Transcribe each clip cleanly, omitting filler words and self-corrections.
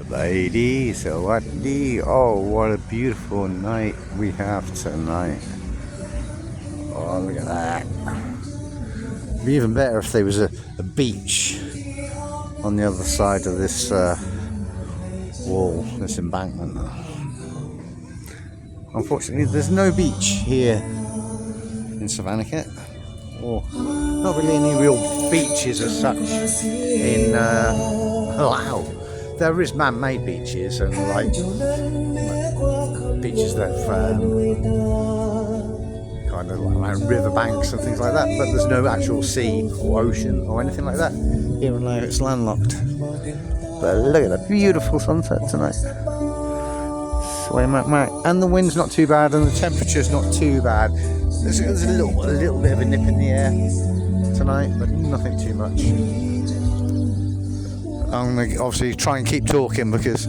Lady, sawadee. Oh, what a beautiful night we have tonight. Oh, look at that. It'd be even better if there was a beach on the other side of this wall, this embankment. Unfortunately, there's no beach here in Savannkhet, or not really any real beaches as such in Laos. There is man-made beaches and like beaches that kind of like around riverbanks and things like that, but there's no actual sea or ocean or anything like that. Here in Laos it's landlocked. But look at that beautiful sunset tonight. And the wind's not too bad and the temperature's not too bad. There's a little bit of a nip in the air tonight, but nothing too much. I'm going to obviously try and keep talking because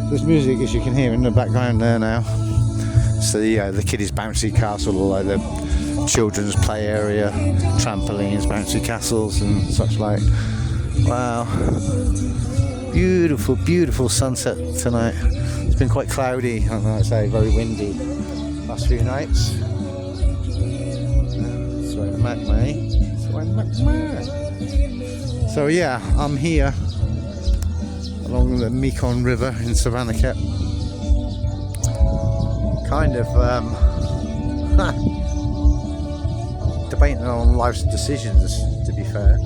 there's music, as you can hear in the background there now. So the kiddies' bouncy castle, or like the children's play area, trampolines, bouncy castles and such like. Wow. Beautiful, beautiful sunset tonight. It's been quite cloudy, and like I say, very windy last few nights. So yeah, I'm here along the Mekong River in Savannkhet, kind of debating on life's decisions, to be fair.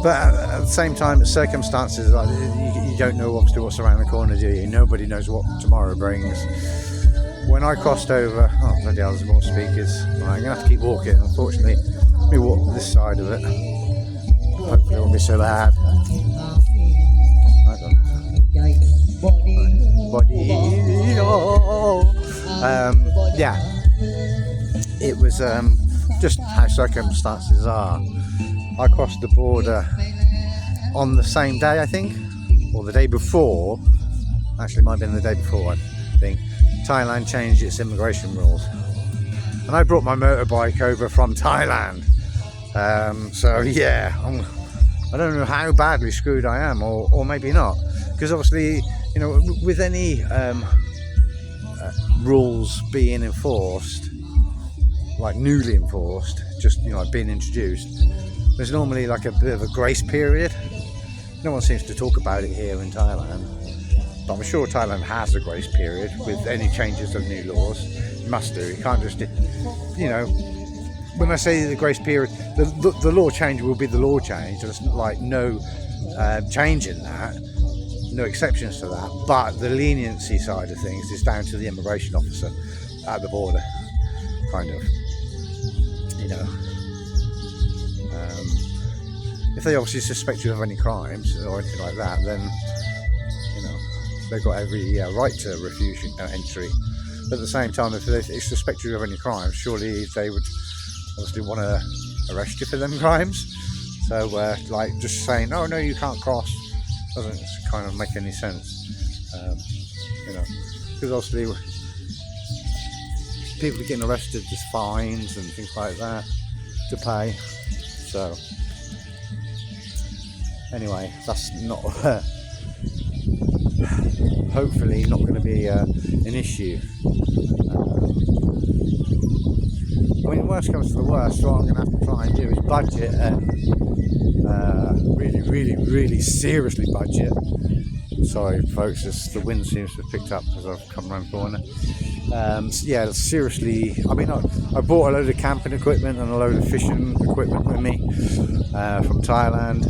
But at the same time, circumstances, like, you don't know obviously what's around the corner, do you? Nobody knows what tomorrow brings. When I crossed over, oh bloody hell, there's more speakers. I'm going to have to keep walking, unfortunately. Let me walk this side of it. Hopefully it won't be so bad. Yeah, it was just how circumstances are. I crossed the border on the same day, I think, or the day before. Actually, it might have been the day before, I think. Thailand changed its immigration rules, and I brought my motorbike over from Thailand. So yeah, I don't know how badly screwed I am, or maybe not, because obviously, you know, with any rules being enforced, like newly enforced, just, you know, like being introduced, there's normally like a bit of a grace period. No one seems to talk about it here in Thailand, but I'm sure Thailand has a grace period with any changes of new laws. You must do. You can't just, you know, when I say the grace period, the law change will be the law change. There's like no change in that, no exceptions to that. But the leniency side of things is down to the immigration officer at the border, kind of, you know. If they obviously suspect you of any crimes or anything like that, then, you know, they've got every right to refuse entry. But at the same time, if they suspect you of any crimes, surely they would obviously want to arrest you for them crimes. So like just saying, oh no, you can't cross, doesn't kind of make any sense. You know, because obviously people are getting arrested, there's fines and things like that to pay. So anyway, that's not hopefully not going to be an issue. I mean, worst comes to the worst, what I'm going to have to try and do is budget and really seriously budget. Sorry folks, the wind seems to have picked up as I've come around the corner. So yeah, seriously, I mean, I bought a load of camping equipment and a load of fishing equipment with me from Thailand.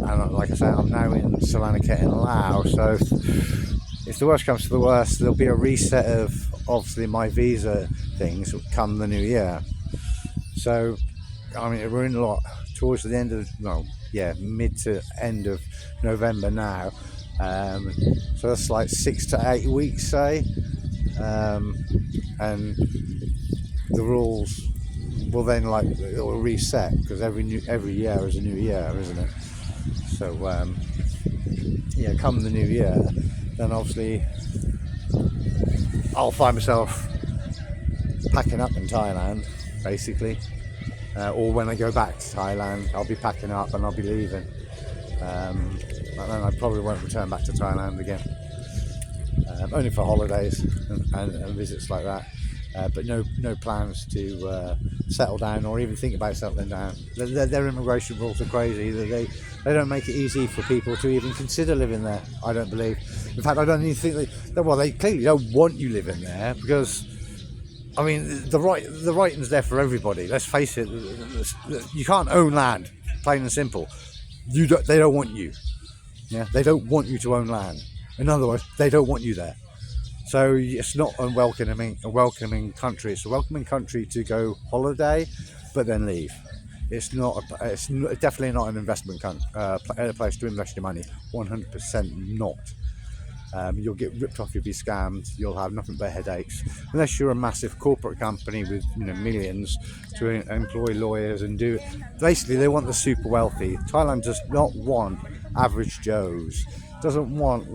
And like I say, I'm now in Savannkhet in Laos, so if the worst comes to the worst, there'll be a reset of obviously my visa things come the new year. So I mean, we're in a lot towards the end of, well, yeah, mid to end of November now, so that's like 6 to 8 weeks, say, and the rules will then, like, it will reset, because every year is a new year, isn't it? So yeah, come the new year, then obviously I'll find myself packing up in Thailand, basically, or when I go back to Thailand, I'll be packing up and I'll be leaving. and then I probably won't return back to Thailand again. Only for holidays and visits like that. But no plans to settle down or even think about settling down. Their immigration rules are crazy. They don't make it easy for people to even consider living there, I don't believe. In fact, I don't even think they clearly don't want you living there, because I mean the writing's there for everybody. Let's face it, you can't own land, plain and simple. They don't want you. Yeah, they don't want you to own land. In other words, they don't want you there. So it's not a welcoming country. It's a welcoming country to go holiday, but then leave. It's definitely not an investment place to invest your money. 100% not. You'll get ripped off. You'll be scammed. You'll have nothing but headaches, unless you're a massive corporate company with millions to employ lawyers and do. Basically, they want the super wealthy. Thailand does not want average Joes. Doesn't want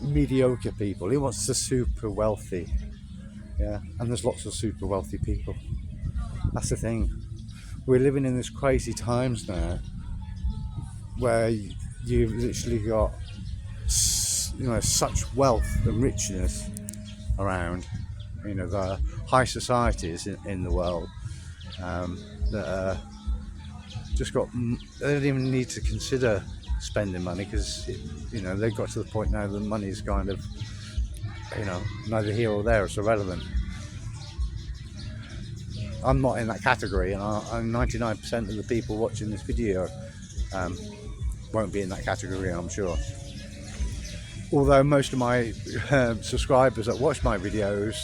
mediocre people. He wants the super wealthy. Yeah, and there's lots of super wealthy people. That's the thing. We're living in this crazy times now, where you've literally got such wealth and richness around. The high societies in the world that are just got. They don't even need to consider spending money, because they've got to the point now that money's kind of neither here or there. It's irrelevant. I'm not in that category, and I'm 99% of the people watching this video won't be in that category, I'm sure. Although most of my subscribers that watch my videos,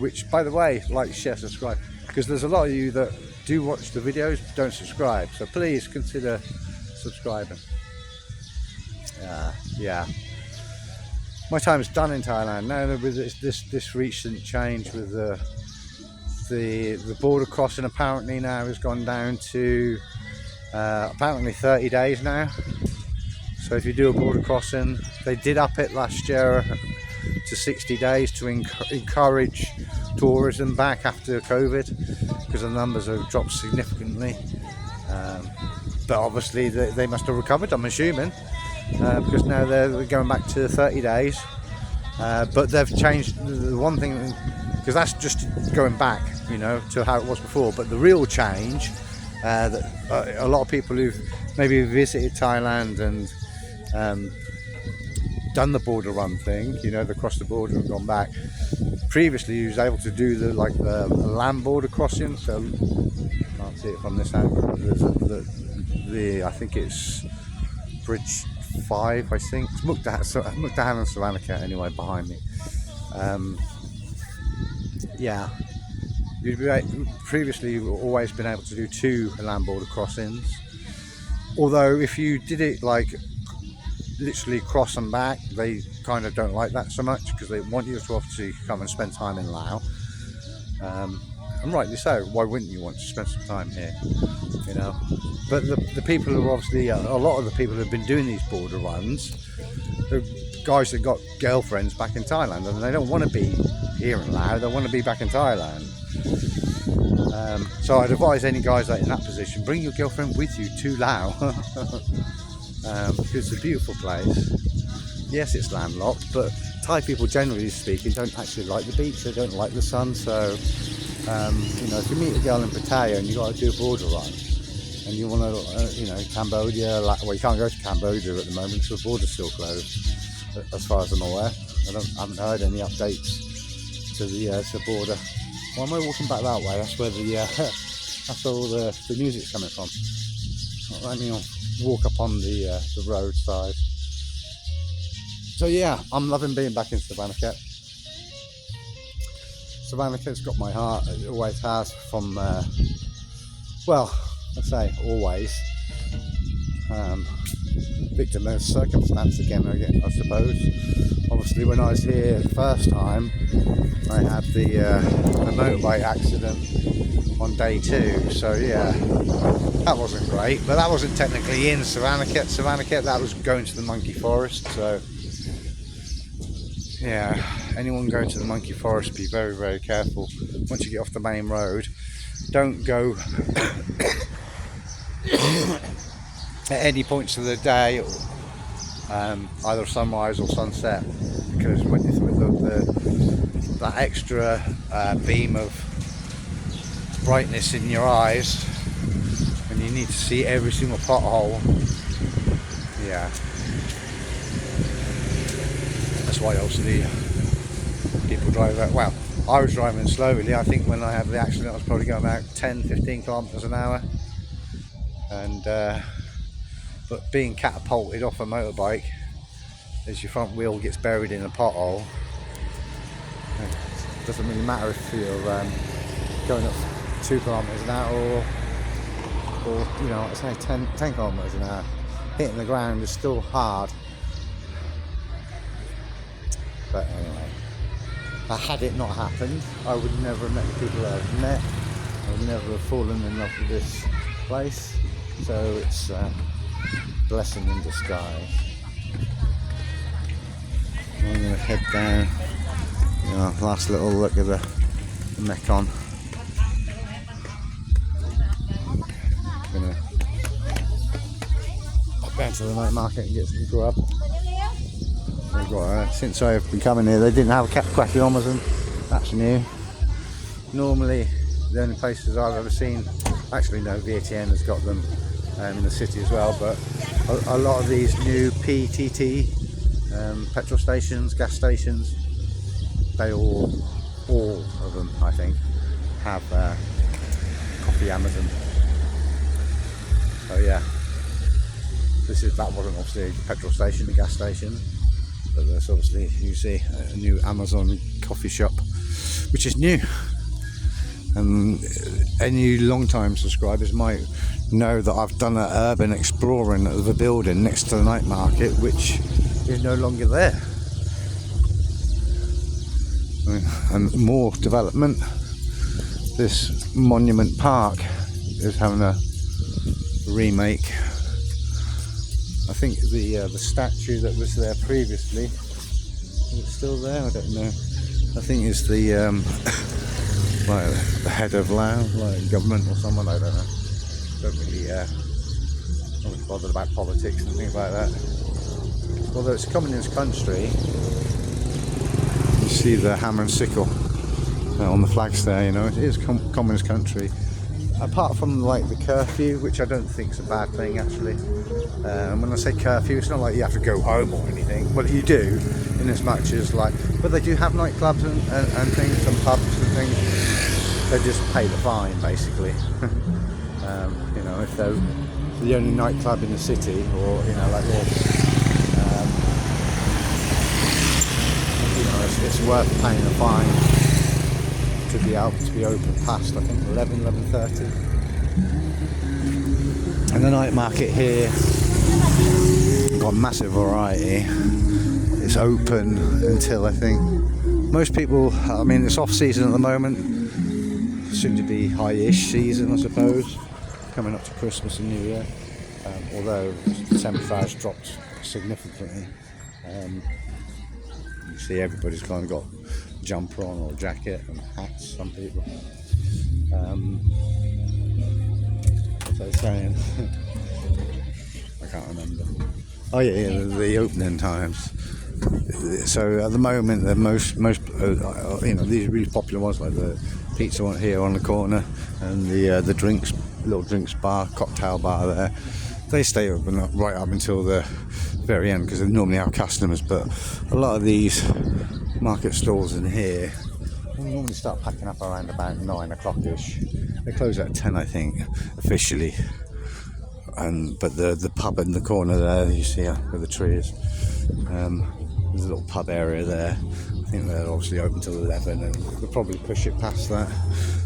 which by the way, like, share, subscribe, because there's a lot of you that do watch the videos but don't subscribe, so please consider subscribing. Yeah, my time's done in Thailand now with this recent change with the border crossing. Apparently now has gone down to apparently 30 days now. So if you do a border crossing, they did up it last year to 60 days to encourage tourism back after COVID, because the numbers have dropped significantly. But obviously they must have recovered, I'm assuming, because now they're going back to 30 days. But they've changed the one thing, because that's just going back, to how it was before. But the real change, that a lot of people who've maybe visited Thailand and done the border run thing, they crossed the border and gone back. Previously, you was able to do the land border crossing. So can't see it from this angle. I think it's Bridge 5. I think it's Mukdahan and Savannkhet anyway behind me. Yeah. Previously, you've always been able to do 2 land border crossings. Although if you did it literally cross and back, they kind of don't like that so much, because they want you to obviously come and spend time in Laos. And rightly so. Why wouldn't you want to spend some time here? But the people who are obviously a lot of the people who have been doing these border runs, the guys that got girlfriends back in Thailand, and they don't want to be here in Laos. They want to be back in Thailand. So I'd advise any guys that in that position, bring your girlfriend with you to Laos, because it's a beautiful place. Yes, it's landlocked, but Thai people, generally speaking, don't actually like the beach. They don't like the sun. So if you meet a girl in Pattaya and you got to do a border run, and you want to, Cambodia, well, you can't go to Cambodia at the moment because the border's still closed, as far as I'm aware. I haven't heard any updates to the border. Why am I walking back that way? That's where that's where all the music's coming from. Let me walk up on the roadside. So yeah, I'm loving being back in Savannkhet. Savannkhet's got my heart. It always has. From I say always. Victim of circumstance again, I suppose. Obviously, when I was here the first time, I had the motorbike accident on day 2. So yeah, that wasn't great. But that wasn't technically in Savannkhet. That was going to the monkey forest. So yeah, anyone going to the monkey forest, be very, very careful. Once you get off the main road, don't go at any points of the day, either sunrise or sunset, because when you that extra beam of brightness in your eyes, and you need to see every single pothole. Yeah, that's why obviously people drive out. Well, I was driving slowly. I think when I had the accident I was probably going about 10-15 kilometers an hour, and but being catapulted off a motorbike as your front wheel gets buried in a pothole, it doesn't really matter if you're going up 2 kilometers an hour or you know, I say 10 kilometers an hour. Hitting the ground is still hard. But anyway, had it not happened, I would never have met the people that I've met. I would never have fallen in love with this place. So it's a blessing in disguise. I'm going to head down. You know, last little look at the Mekong. Gonna hop down to the night market and get some grub. We've got, since I've been coming here, they didn't have a quacky Amazon. That's new. Normally, the only places I've ever seen, actually no, VTN has got them in the city as well, but a lot of these new PTT petrol stations, gas stations, they all of them, I think, have coffee Amazon. So yeah, that wasn't obviously a petrol station, a gas station, but there's obviously, you see, a new Amazon coffee shop, which is new. And any long-time subscribers might know that I've done an urban exploring of the building next to the night market, which is no longer there. And more development. This Monument Park is having a remake. I think the statue that was there previously, is it still there? I don't know. I think it's the like the head of Laos, like government or someone, I don't know. Don't really not bothered about politics and things like that. Although it's a communist country, you see the hammer and sickle on the flags there, you know, it is communist country. Apart from like the curfew, which I don't think is a bad thing actually. When I say curfew, it's not like you have to go home or anything. Well, you do, in as much as like, but they do have nightclubs and things and pubs and things. They just pay the fine basically. You know, if they're the only nightclub in the city, or you know, like this, you know, it's worth paying a fine to be able to be open past, I think, 11:30. And the night market here got a massive variety. It's open until, I think, most people, I mean, it's off season at the moment, soon to be high-ish season, I suppose, coming up to Christmas and New Year, although the temperature has dropped significantly. You see everybody's kind of got a jumper on or a jacket and hats, some people. What was I saying? I can't remember. Oh yeah, the opening times. So at the moment, the most you know, these really popular ones like the pizza one here on the corner, and the little drinks bar, cocktail bar there, they stay open right up until the very end because they normally have customers. But a lot of these market stalls in here normally start packing up around about 9 o'clock-ish. They close at 10, I think, officially. But the pub in the corner there, you see with the trees, there's a little pub area there. I think they're obviously open till 11, and we'll probably push it past that.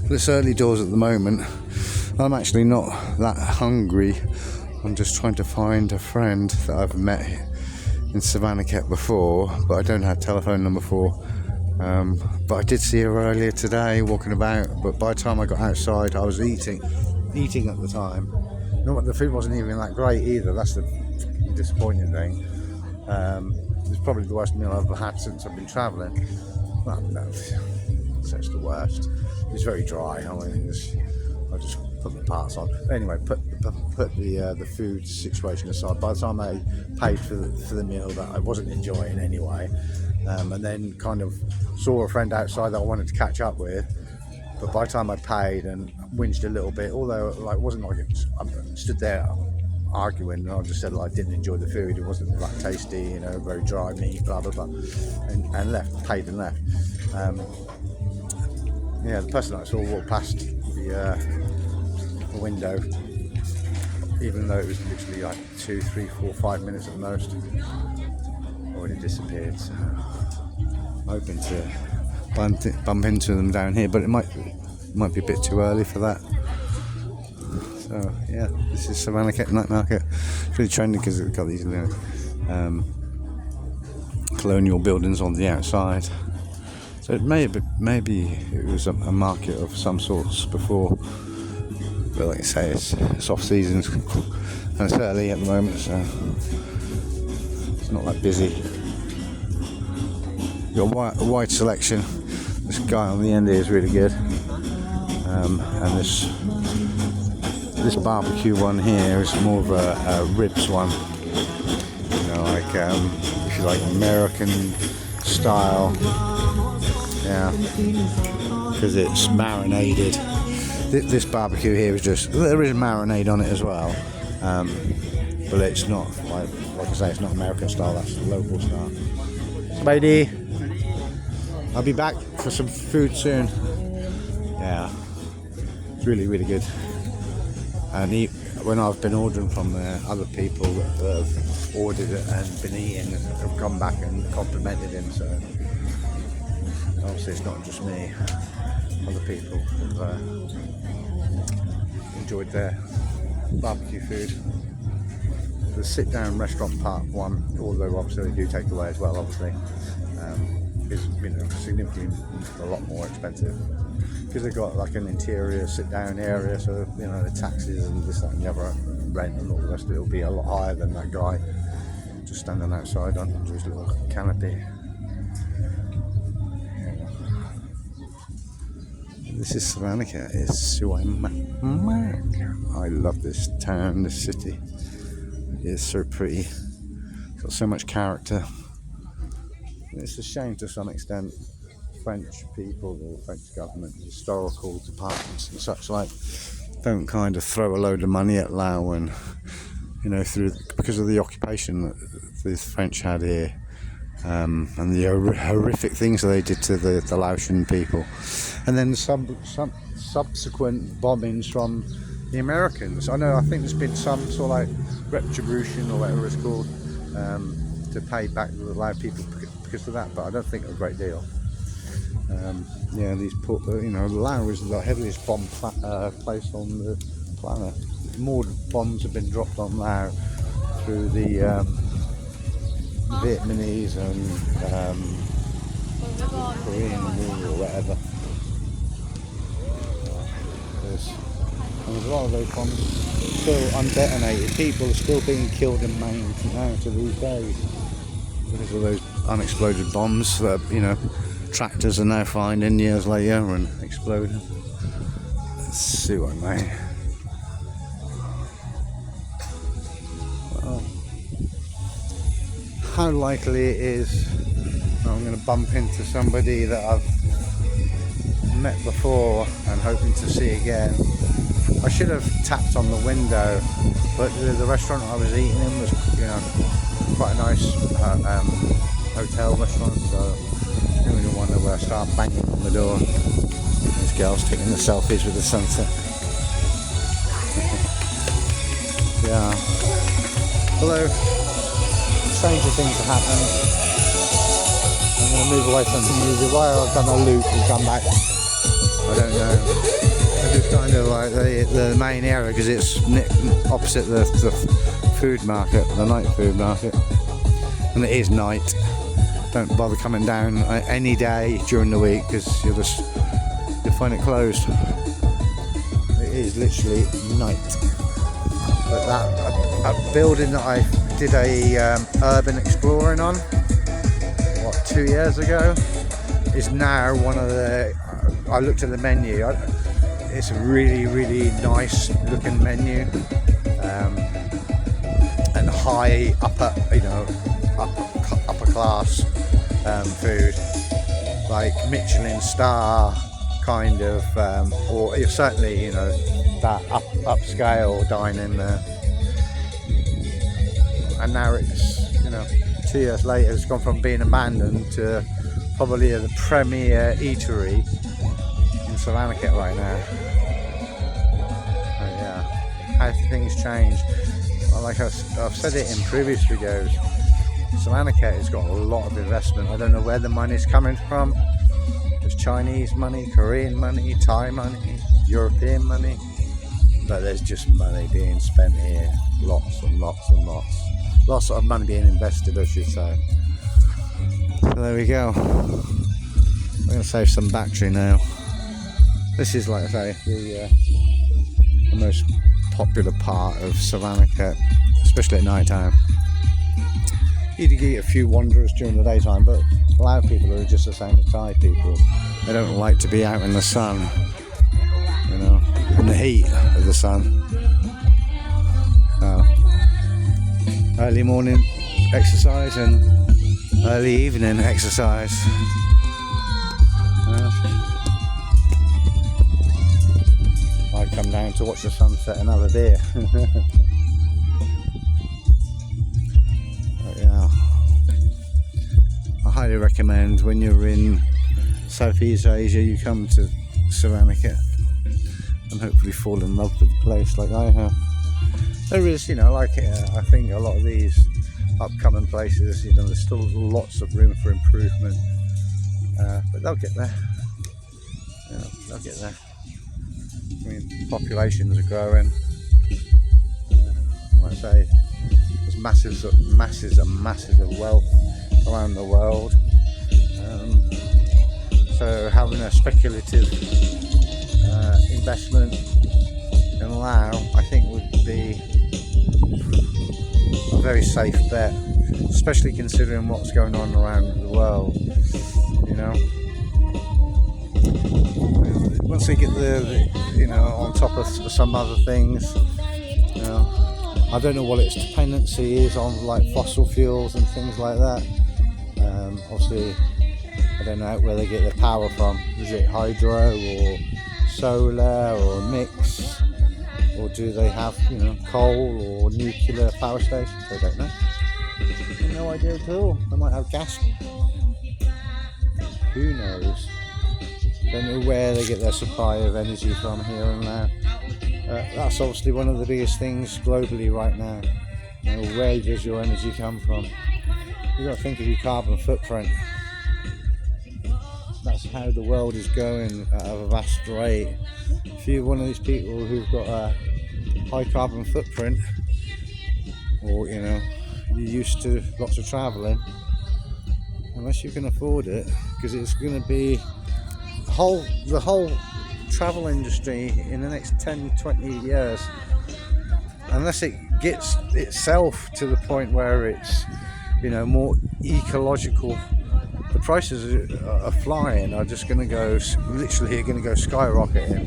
But it's early doors at the moment. I'm actually not that hungry. I'm just trying to find a friend that I've met in Savannkhet before, but I don't have a telephone number for. But I did see her earlier today walking about, but by the time I got outside I was eating at the time. No, the food wasn't even that great either. That's the disappointing thing. It's probably the worst meal I've ever had since I've been travelling. Well, no, that's the worst. It's very dry. I just put put the parts on. Anyway, put the food situation aside. By the time I paid for the meal that I wasn't enjoying anyway, and then kind of saw a friend outside that I wanted to catch up with. But by the time I paid and whinged a little bit, although like it wasn't like I stood there arguing, and I just said like, I didn't enjoy the food, it wasn't that tasty, you know, very dry meat, blah blah blah, and left, paid and left. Yeah, the person that I saw walk past the window, even though it was literally like 2, 3, 4, 5 minutes at the most, already disappeared. So I'm hoping to bump into them down here, but it might be a bit too early for that. So yeah, this is Savannkhet night market. It's really trendy because it's got these colonial buildings on the outside. So maybe it was a market of some sorts before, but like I say, it's off season and it's early at the moment, so it's not that busy. You've got a wide selection. This guy on the end here is really good, and this barbecue one here is more of a ribs one, you know, like if you like American style, yeah, because it's marinated. This barbecue here is just, there is marinade on it as well, but it's not like I say, it's not American style, that's local style. Spidey, I'll be back for some food soon. Yeah, it's really good. And when I've been ordering from there, other people that have ordered it and been eating have come back and complimented him. So obviously it's not just me. Other people have enjoyed their barbecue food. The sit-down restaurant part one, although obviously they do take away as well, obviously, is, you know, significantly a lot more expensive. Because they've got like an interior sit-down area, so you know the taxes and this, that, and the other, rent and all the rest of it will be a lot higher than that guy just standing outside under his little canopy. This is Savannkhet. It's I love this town, this city. It's so pretty. It's got so much character. It's a shame to some extent. French people, or French government, historical departments and such like, don't kind of throw a load of money at Laos, and you know, because of the occupation that the French had here, and the horrific things that they did to the Laotian people, and then some subsequent bombings from the Americans. I think there's been some sort of like retribution or whatever it's called, to pay back the Lao people because of that, but I don't think a great deal. Yeah, these you know, Laos is the heaviest bomb place on the planet. More bombs have been dropped on Laos through the Vietnamese and Korean War or whatever. There's a lot of those bombs still undetonated. People are still being killed and maimed now to these days because of those unexploded bombs that, you know, tractors are now finding years later and exploding. Let's see what I mean. Well, how likely it is that I'm going to bump into somebody that I've met before and hoping to see again. I should have tapped on the window, but the restaurant I was eating in was, you know, quite a nice hotel restaurant, so I don't really want to start banging on the door. These girls taking the selfies with the sunset. Yeah. Although stranger things have happened. I'm going to move away from the music. Why I've done a loop and come back, I don't know. It's kind of like the main area because it's opposite the food market, the night food market, and it is night. Don't bother coming down any day during the week because you'll find it closed. It is literally night. But that building that I did a urban exploring on 2 years ago is now one of the. I looked at the menu. it's a really nice looking menu, and high upper, upper class food, like Michelin star kind of, or certainly that upscale dining there. And now it's 2 years later, it's gone from being abandoned to probably the premier eatery in Savannkhet right now. Oh, yeah, how things change. Like I've said it in previous videos, Savannkhet has got a lot of investment. I don't know where the money's coming from. There's Chinese money, Korean money, Thai money, European money, but there's just money being spent here. Lots and lots and lots. Lots of money being invested, I should say. So there we go. I'm going to save some battery now. This is, like I say, the most popular part of Savannkhet, especially at night time. You get a few wanderers during the daytime, but a lot of people are just the same as Thai people. They don't like to be out in the sun, in the heat of the sun. So, early morning exercise and early evening exercise. I come down to watch the sunset and have a beer. Yeah, I highly recommend when you're in Southeast Asia, you come to Savannkhet and hopefully fall in love with the place like I have. There is, I think a lot of these upcoming places, there's still lots of room for improvement, but they'll get there. They'll get there. I mean, populations are growing. Like I say, there's masses and masses of wealth around the world. So having a speculative investment in Laos, I think, would be a very safe bet, especially considering what's going on around the world. Once they get on top of some other things, I don't know what its dependency is on, like fossil fuels and things like that. Obviously, I don't know where they get their power from. Is it hydro or solar or a mix? Or do they have, coal or nuclear power stations? I don't know. No idea at all. They might have gas. Who knows? Don't know where they get their supply of energy from here and there. That's obviously one of the biggest things globally right now. Where does your energy come from? You've got to think of your carbon footprint. That's how the world is going at a vast rate. If you're one of these people who've got a high carbon footprint, or you're used to lots of travelling, unless you can afford it, because it's going to be the whole travel industry in the next 10-20 years, unless it gets itself to the point where it's more ecological, the prices are flying, are just going to go, literally are going to go skyrocketing.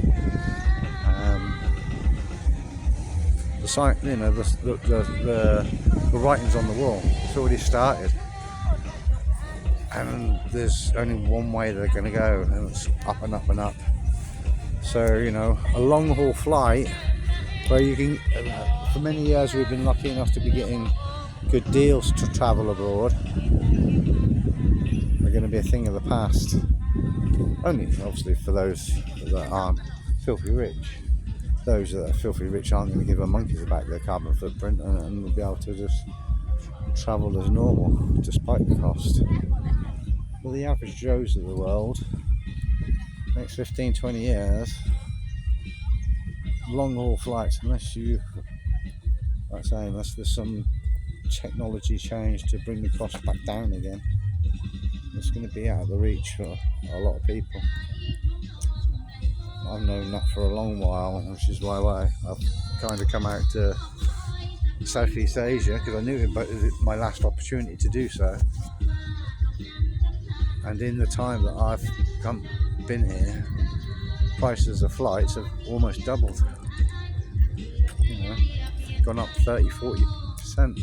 The writing's on the wall. It's already started, and there's only one way they're going to go, and it's up and up and up. So a long haul flight where you can, for many years we've been lucky enough to be getting good deals to travel abroad, are going to be a thing of the past. Only obviously for those that aren't filthy rich. Those that are filthy rich aren't going to give a monkey's about their carbon footprint, and will be able to just travel as normal despite the cost. For the average Joes of the world, next 15-20 years, long haul flights, unless there's some technology change to bring the cost back down again, it's going to be out of the reach for a lot of people. I've known that for a long while, which is why I've kind of come out to Southeast Asia, because I knew it was my last opportunity to do so. And in the time that I've been here, prices of flights have almost doubled. You know, gone up 30-40%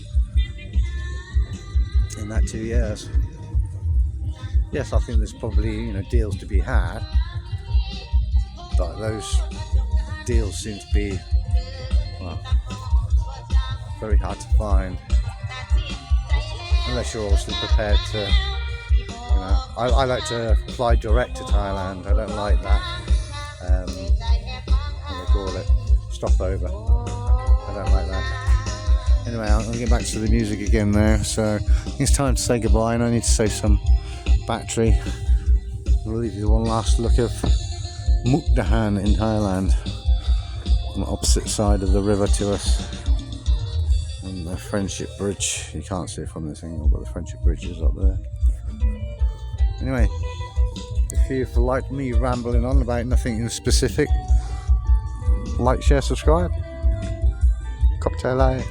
in that 2 years. Yes, I think there's probably, you know, deals to be had, but those deals seem to be, well, very hard to find, unless you're obviously prepared to, you know, I like to fly direct to Thailand. I don't like that, what do they call it, stopover. I don't like that. Anyway, I'm going to get back to the music again now, so I think it's time to say goodbye, and I need to save some battery. I'll leave you one last look of Mukdahan in Thailand, on the opposite side of the river to us, and the Friendship Bridge. You can't see it from this angle, but the Friendship Bridge is up there. Anyway, if you've liked me rambling on about nothing in specific, like, share, subscribe. Cocktail.